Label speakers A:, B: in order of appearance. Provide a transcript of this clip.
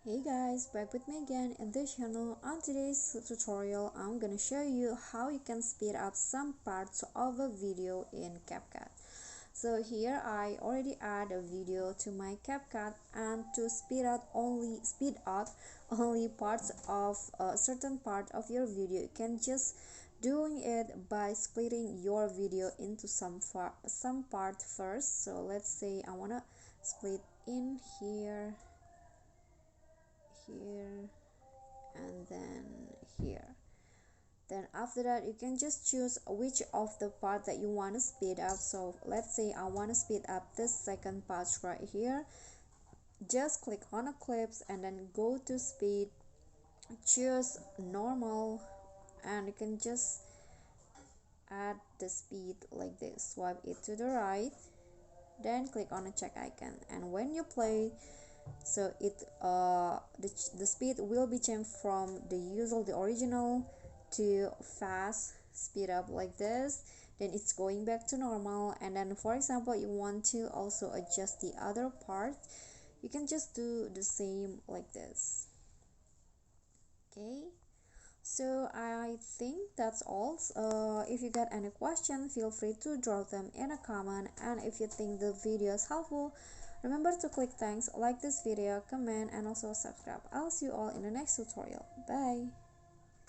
A: Hey guys, back with me again in this channel. On today's tutorial, I'm gonna show you how you can speed up some parts of a video in CapCut. So here I already add a video to my CapCut, and to speed up only parts of a certain part of your video, you can just doing it by splitting your video into some part first. So let's say I wanna split in here and then here. Then after that, you can just choose which of the part that you want to speed up. So let's say I want to speed up this second part right here. Just click on Eclipse and then go to speed, choose normal, and you can just add the speed like this. Swipe it to the right, then click on the check icon, and when you play, so the speed will be changed from the original to fast speed up like this. Then it's going back to normal, and then for example you want to also adjust the other part, you can just do the same like this. Okay, so I think that's all. If you got any question, feel free to drop them in a comment, and if you think the video is helpful, remember to click thanks, like this video, comment, and also subscribe. I'll see you all in the next tutorial. Bye.